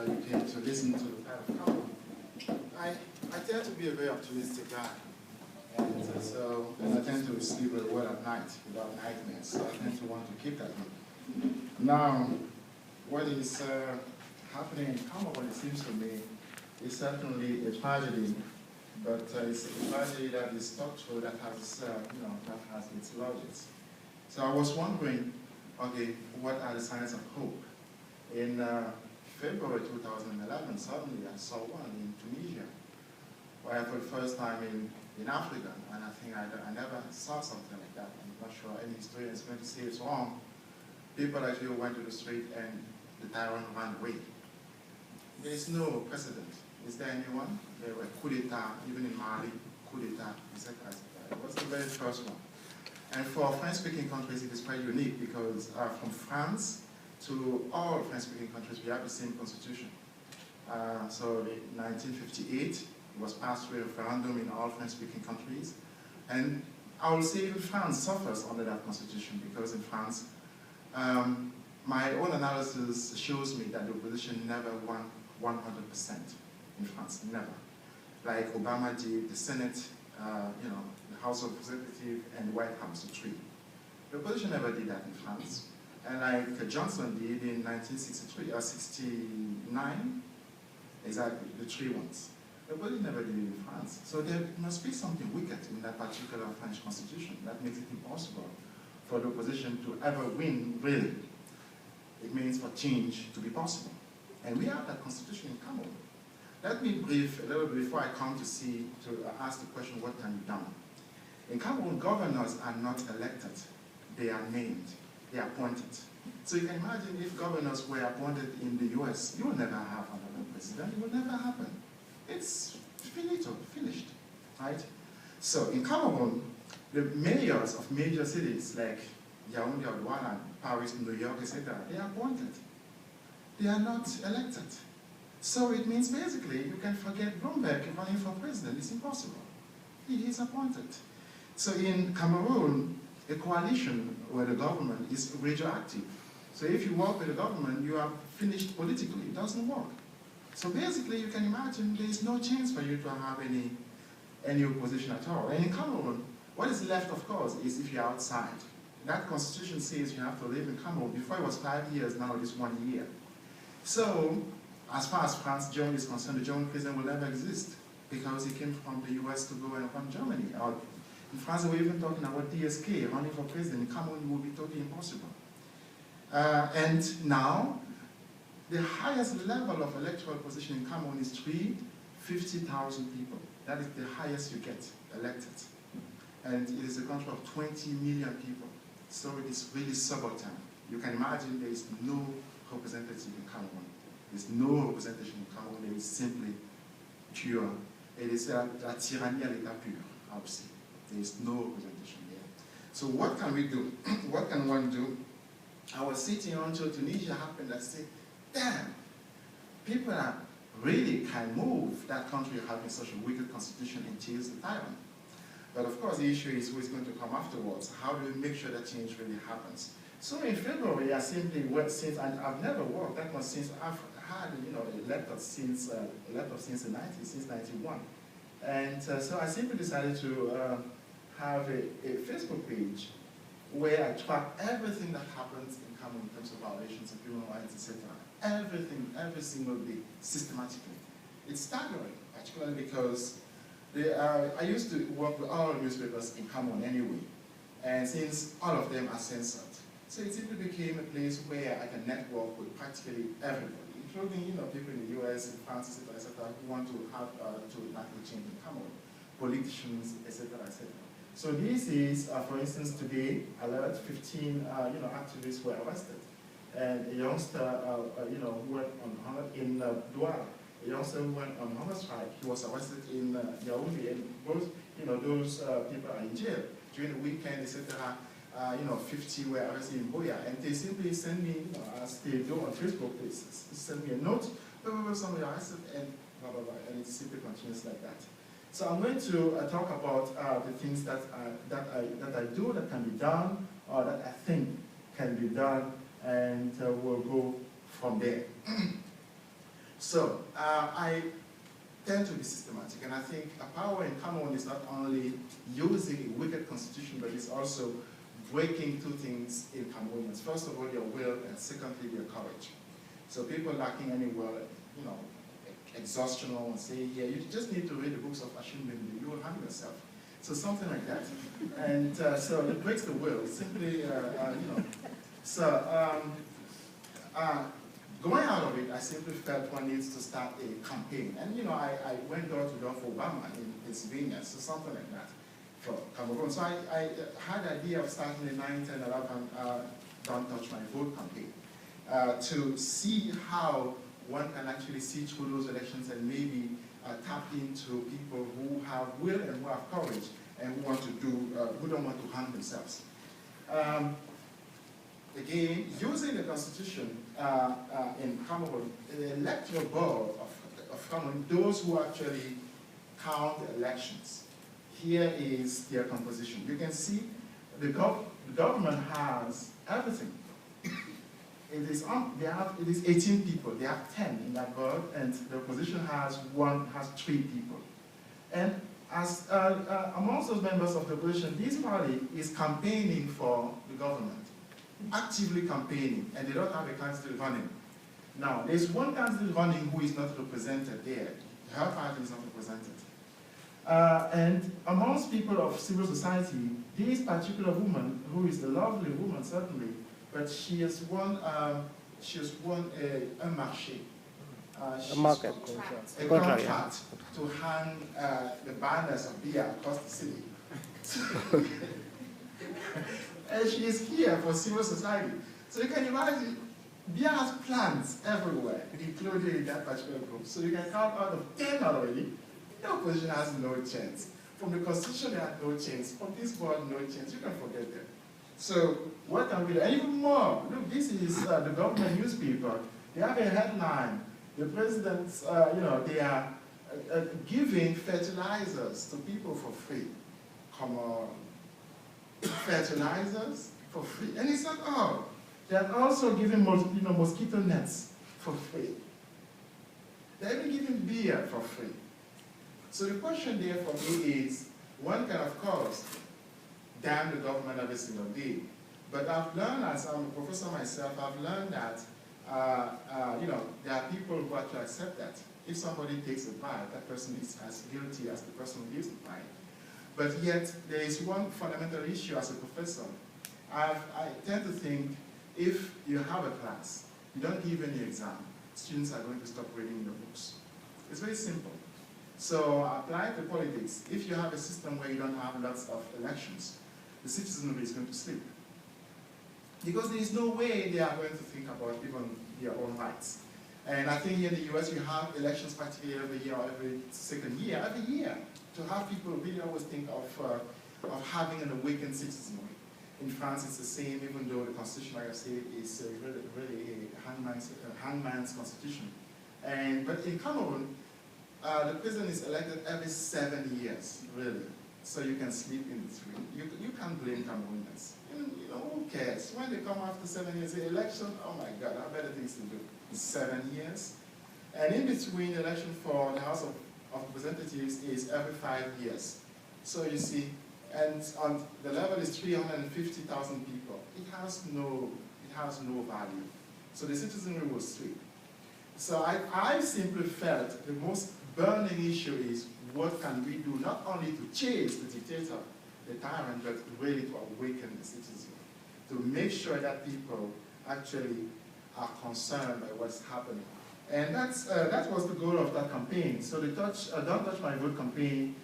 you came to listen to the kind of Cameroon. I tend to be a very optimistic guy. And and I tend to sleep very well at night without nightmares. So I tend to want to keep that way. Now, what is happening in Cameroon, it seems to me, is certainly a tragedy, but it's a tragedy that is structural, that has, that has its logics. So I was wondering, okay, what are the signs of hope? In February 2011, suddenly I saw one in Tunisia, where for the first time in Africa, and I think I never saw something like that. I'm not sure any historian is going to say it's wrong. People actually went to the street and the tyrant ran away. There is no precedent. Is there anyone? There were coup d'etat, even in Mali, coup d'etat, etc. It was the very first one. And for French-speaking countries, it is quite unique because from France to all French-speaking countries, we have the same constitution. So in 1958, it was passed through a referendum in all French-speaking countries. And I will say even France suffers under that constitution because in France, my own analysis shows me that the opposition never won 100% in France, never. Like Obama did, the Senate, the House of Representatives and the White House, the three. The opposition never did that in France. And like Johnson did in 1963 or 69, exactly, the three ones. The opposition never did it in France. So there must be something wicked in that particular French constitution that makes it impossible for the opposition to ever win, really. It means for change to be possible. And we have that constitution in Cameroon. Let me brief a little bit before I come to ask the question, what can be done? In Cameroon, governors are not elected. They are named. They are appointed. So you can imagine if governors were appointed in the US, you will never have another president. It will never happen. It's finito, finished, right? So in Cameroon, the mayors of major cities like Yaoundé, Douala, Paris, New York, etc., they are appointed. They are not elected. So it means basically you can forget Bloomberg running for president. It's impossible. He is appointed. So in Cameroon, a coalition where the government is radioactive. So if you work with the government, you are finished politically. It doesn't work. So basically, you can imagine there is no chance for you to have any opposition at all. And in Cameroon, what is left, of course, is if you're outside. That constitution says you have to live in Cameroon. Before it was 5 years, now it is 1 year. So, as far as France, Germany is concerned, the German president will never exist because he came from the US to go and run Germany. Or in France, we're even talking about DSK running for president. In Cameroon, it will be totally impossible. And now, the highest level of electoral position in Cameroon is 350,000 people. That is the highest you get elected. And it is a country of 20 million people. So it is really subaltern. You can imagine there is no representative in Cameroon. There is no representation in Cameroon. There is simply pure. It is a tyranny à l'état pur, I would say. There is no representation there. So what can we do? What can one do? I was sitting until Tunisia happened. I said, damn, people that really can move that country having such a wicked constitution and change the tyrant. But of course, the issue is who is going to come afterwards. How do we make sure that change really happens? So in February, I simply worked since, and I've never worked that much since I've had, a laptop since the 90s, since 91. And so I simply decided to have a Facebook page where I track everything that happens in Cameroon in terms of violations of human rights, etc. Everything, every single day, systematically. It's staggering, particularly because I used to work with all newspapers in Cameroon anyway, and since all of them are censored, so it simply became a place where I can network with practically everybody, including people in the US, in France, etc., who want to have to enact change in Cameroon, politicians, etc., etc. So this is, for instance, today, alert 15, activists were arrested, and a youngster, who went on hunger in Douala. A youngster who went on hunger strike. He was arrested in Yaoundé, and both, those people are in jail during the weekend, etc. 50 were arrested in Boya, and they simply send me, as they do on Facebook, they send me a note, somebody arrested, and blah blah blah, and it simply continues like that. So I'm going to talk about the things that I do that can be done, or that I think can be done, and we'll go from there. So I tend to be systematic, and I think a power in Cameroon is not only using a wicked constitution, but it's also breaking two things in Cameroonians. First of all, your will, and secondly, your courage. So people lacking any will, you know, exhaustion and say, yeah, you just need to read the books of Ashim Bimbi, you will harm yourself. So something like that. And so it breaks the will, simply, you know. So going out of it, I simply felt one needs to start a campaign. And you know, I went door to door for Obama in Pennsylvania, so something like that for Cameroon. So I had the idea of starting the 9, 10, 11 Don't Touch My Vote campaign to see how one can actually see through those elections and maybe tap into people who have will and who have courage and who want to do, who don't want to harm themselves. Again, using the constitution in Cameroon, the electoral board of Cameroon, those who actually count the elections, here is their composition. You can see the government has everything. It is 18 people. They have 10 in that board, and the opposition has 3 people. And as amongst those members of the opposition, this party is campaigning for the government, actively campaigning, and they don't have a candidate running. Now, there's one candidate running who is not represented there. Her party is not represented. And amongst people of civil society, this particular woman, who is a lovely woman certainly, but she has won a marché. A market. A contract to hang the banners of beer across the city. And she is here for civil society. So you can imagine, beer has plants everywhere, including in that particular group. So you can count out of 10 already, the opposition has no chance. From the constitution, they had no chance. From this board, no chance. You can forget them. So what can we do? And even more, look, this is the government newspaper. They have a headline. The presidents, you know, they are giving fertilizers to people for free. Come on. Fertilizers for free. And it's not all. They are also giving mosquito nets for free. They're even giving beer for free. So the question there for me is, one can, of course, damn the government every single day. But I've learned, as I'm a professor myself, I've learned that you know, there are people who actually accept that. If somebody takes a bribe, that person is as guilty as the person who gives the bribe. But yet, there is one fundamental issue as a professor. I tend to think, if you have a class, you don't give any exam, students are going to stop reading your books. It's very simple. So apply to politics. If you have a system where you don't have lots of elections, the citizenry is going to sleep. Because there is no way they are going to think about even their own rights. And I think here in the US, you have elections practically every year or every second year, every year, to have people really always think of having an awakened citizenry. In France, it's the same, even though the constitution, like I say, is really a hangman's constitution. But in Cameroon, the president is elected every 7 years, really. So you can sleep in between. You can't blame Cameroonians. You know, who cares? When they come after 7 years, the election, oh my God, I have better things to do. It's 7 years. And in between, the election for the House of Representatives is every 5 years. So you see, and on the level is 350,000 people. It has no value. So the citizenry will sleep. So I simply felt the most burning issue is, what can we do, not only to chase the dictator, the tyrant, but really to awaken the citizenry, to make sure that people actually are concerned by what's happening. And that was the goal of that campaign. So the Don't Touch My Vote campaign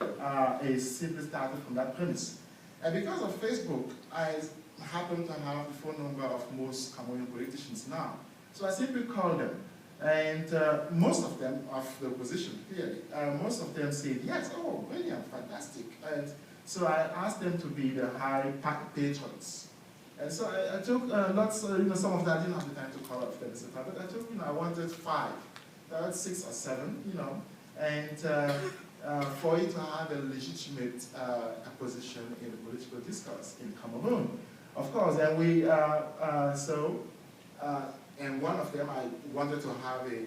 is simply started from that premise. And because of Facebook, I happen to have the phone number of most Cameroonian politicians now. So I simply called them. And most of them, of the opposition, clearly, most of them said, yes, oh, brilliant, fantastic. And so I asked them to be the high patrons. And so I took lots, some of that I didn't have the time to call up them, etc. But I took, I wanted 5, 6 or 7, and for it to have a legitimate position in the political discourse in Cameroon. Of course, and we, and one of them, I wanted to have a